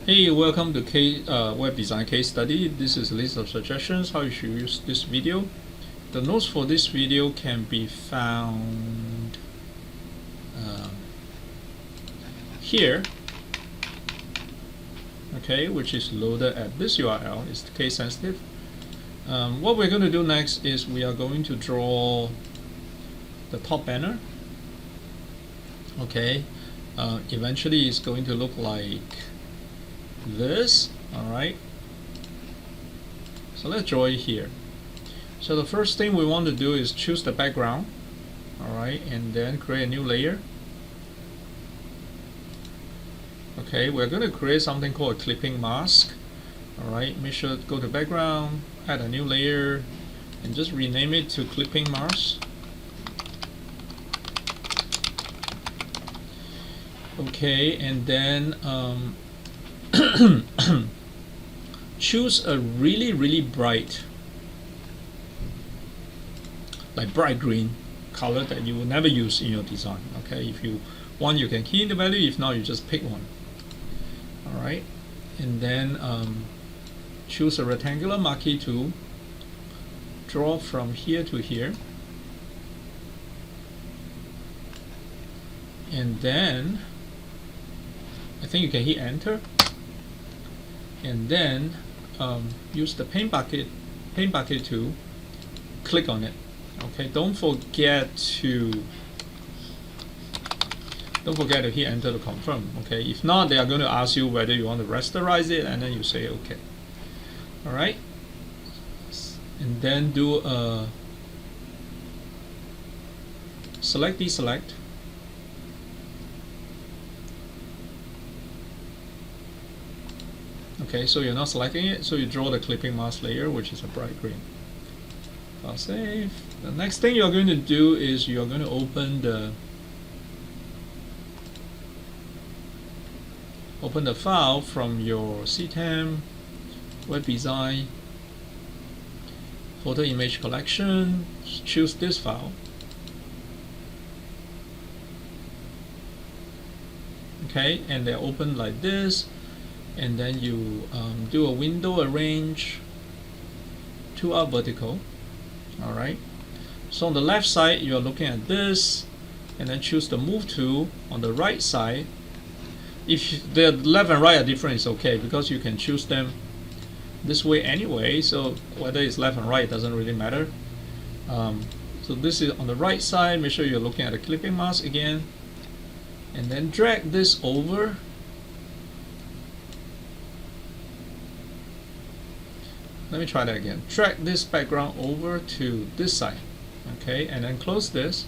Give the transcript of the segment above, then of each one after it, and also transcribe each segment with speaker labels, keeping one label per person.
Speaker 1: Hey, welcome to Web Design Case Study. This is a list of suggestions how you should use this video. The notes for this video can be found here, okay, which is loaded at this URL. It's case sensitive. What we're going to do next is we are going to draw the top banner. Okay, eventually it's going to look like this. Alright, so let's draw it here. So the first thing we want to do is choose the background, alright, and then create a new layer. Okay, we're going to create something called a clipping mask. Alright, make sure to go to background, add a new layer, and just rename it to clipping mask. Okay, and then choose a really bright, like bright green color that you will never use in your design. Okay, if you want, you can key in the value. If not, you just pick one. All right, and then choose a rectangular marquee tool. Draw from here to here, and then I think you can hit enter. And then use the paint bucket tool, click on it. Okay, don't forget to hit enter to confirm. Okay, if not, they are going to ask you whether you want to rasterize it, and then you say okay. All right, and then do a select deselect. Okay, so you're not selecting it, so you draw the clipping mask layer, which is a bright green. File save. The next thing you're going to do is you're going to open the file from your CTEM, Web Design, Photo Image Collection. Choose this file. Okay, and they're open like this. And then you do a window arrange to up vertical. Alright, so on the left side you are looking at this, and then choose the move tool. On the right side, if the left and right are different, it's okay, because you can choose them this way anyway, so whether it's left and right doesn't really matter. So this is on the right side. Make sure you're looking at the clipping mask again, and then drag this over. Let me try that again. Drag this background over to this side. Okay, and then close this.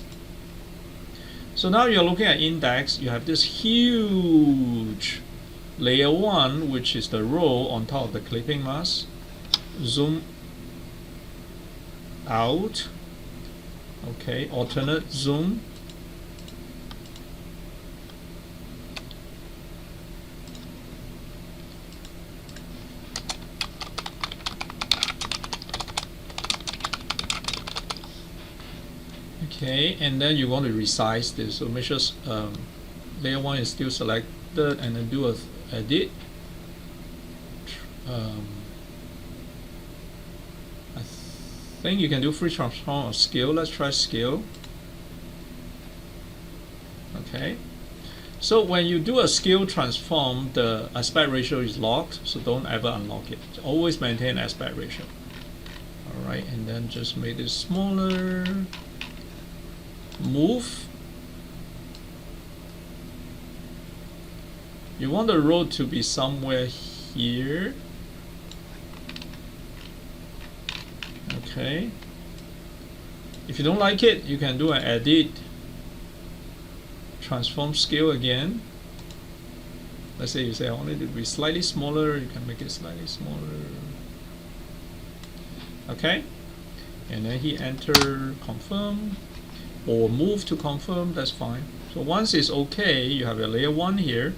Speaker 1: So now you're looking at index. You have this huge layer 1, which is the row on top of the clipping mask. Zoom out. Okay, alternate zoom. Okay, and then you want to resize this, so make sure layer 1 is still selected, and then do a edit. I think you can do free transform or scale. Let's try scale. Okay, so when you do a scale transform, the aspect ratio is locked, so don't ever unlock it. Always maintain aspect ratio. Alright, and then just make this smaller. Move. You want the road to be somewhere here. Okay. If you don't like it, you can do an edit. Transform scale again. Let's say you say I want it to be slightly smaller. You can make it slightly smaller. Okay. And then hit enter, confirm. Or move to confirm, that's fine. So once it's okay, you have a layer 1 here.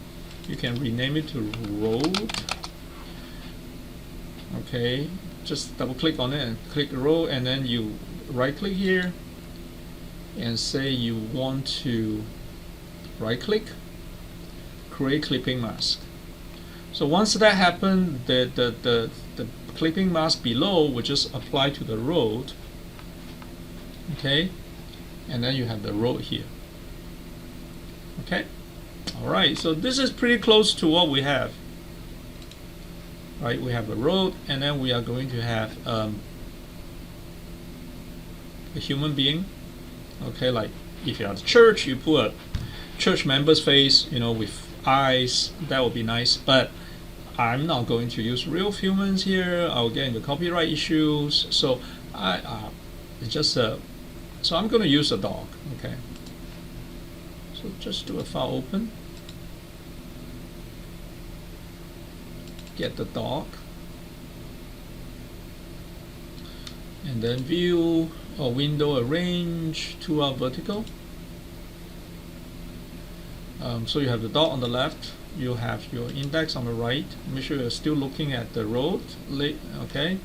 Speaker 1: You can rename it to road. Okay, just double click on it and click row, and then you right click here and say you want to right click, create clipping mask. So once that happened, the clipping mask below will just apply to the road. Okay, and then you have the road here. Okay, all right, so this is pretty close to what we have. Right, we have a road, and then we are going to have a human being. Okay, like if you're at a church, you put a church member's face, with eyes. That would be nice, but I'm not going to use real humans here. I'll get into copyright issues. So it's just so I'm going to use a dog. Okay, so just do a file open, get the dog, and then view or window arrange to our vertical. So you have the dot on the left, you have your index on the right. Make sure you're still looking at the road. Okay.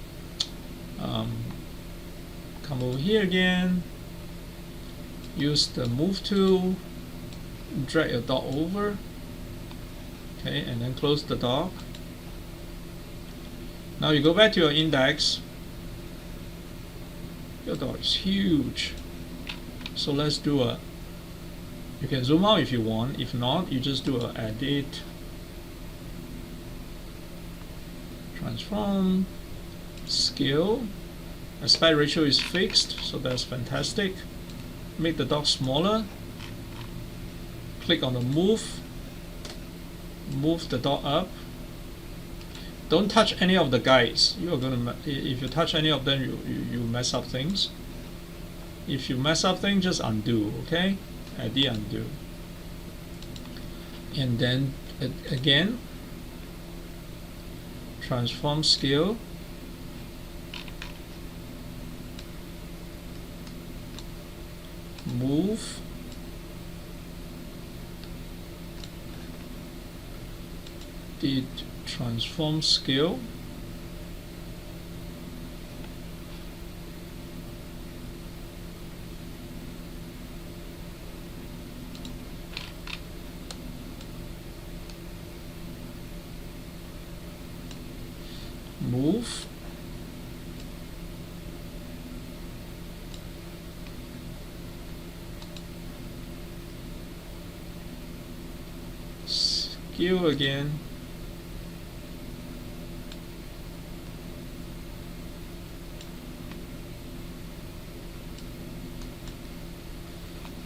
Speaker 1: Come over here again. Use the move tool. Drag your dot over. Okay, and then close the dot. Now you go back to your index. Your dot is huge. So let's do a. You can zoom out if you want. If not, you just do a edit, transform, scale. Aspect ratio is fixed, so that's fantastic. Make the dot smaller. Click on the move. Move the dot up. Don't touch any of the guides. You are gonna. If you touch any of them, you mess up things. If you mess up things, just undo. Okay. Edit, undo, and then again transform, scale, move, did transform, scale, move, scale again,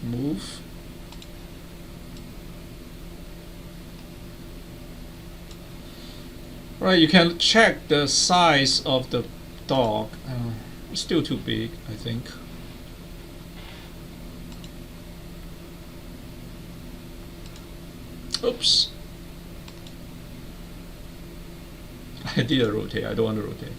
Speaker 1: move, right, you can check the size of the dog. It's still too big, I think. Oops. I did a rotate. I don't want to rotate.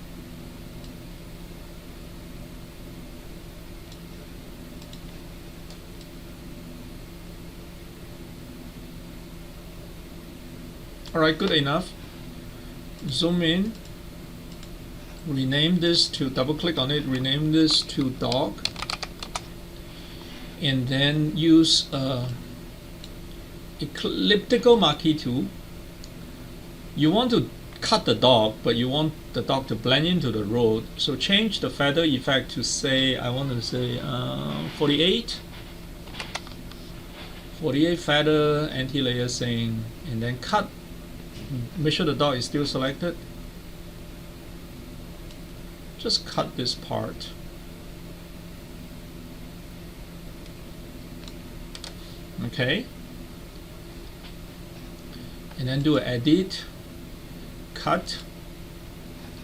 Speaker 1: Alright, good enough. Zoom in, rename this to, double click on it, rename this to dog, and then use elliptical marquee tool. You want to cut the dog, but you want the dog to blend into the road, so change the feather effect to say, I want to say 48 feather, anti-aliasing, and then cut. Make sure the dot is still selected. Just cut this part. Okay. And then do an edit, cut.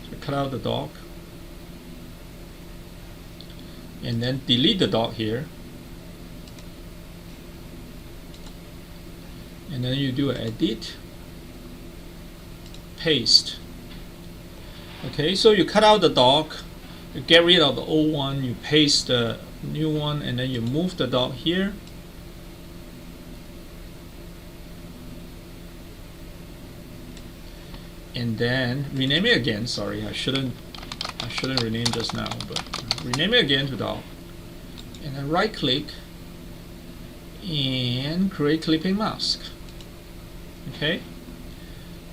Speaker 1: So cut out the dot. And then delete the dot here. And then you do an edit, paste. Okay, so you cut out the dog, you get rid of the old one, you paste the new one, and then you move the dog here. And then rename it again. Sorry, I shouldn't rename just now, but rename it again to dog. And then right click and create clipping mask. Okay.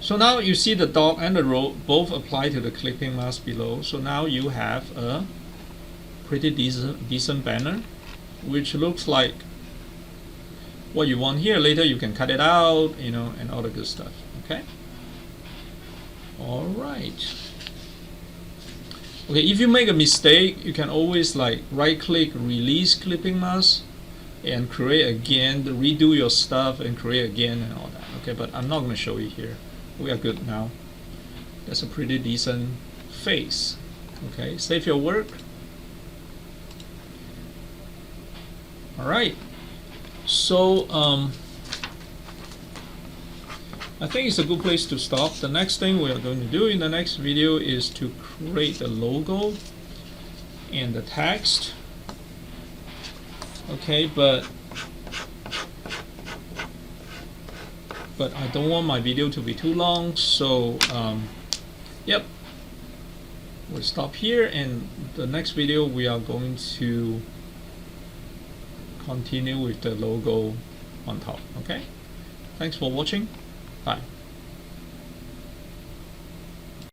Speaker 1: So now you see the dog and the rope both apply to the clipping mask below. So now you have a pretty decent banner, which looks like what you want here. Later you can cut it out, and all the good stuff. Okay. All right. Okay, if you make a mistake, you can always right click release clipping mask and create again, redo your stuff and create again and all that. Okay, but I'm not going to show you here. We are good now. That's a pretty decent face. Okay, save your work. All right. So I think it's a good place to stop. The next thing we are going to do in the next video is to create the logo and the text. Okay, but I don't want my video to be too long, so yep, we'll stop here, and the next video we are going to continue with the logo on top. Okay, thanks for watching. Bye.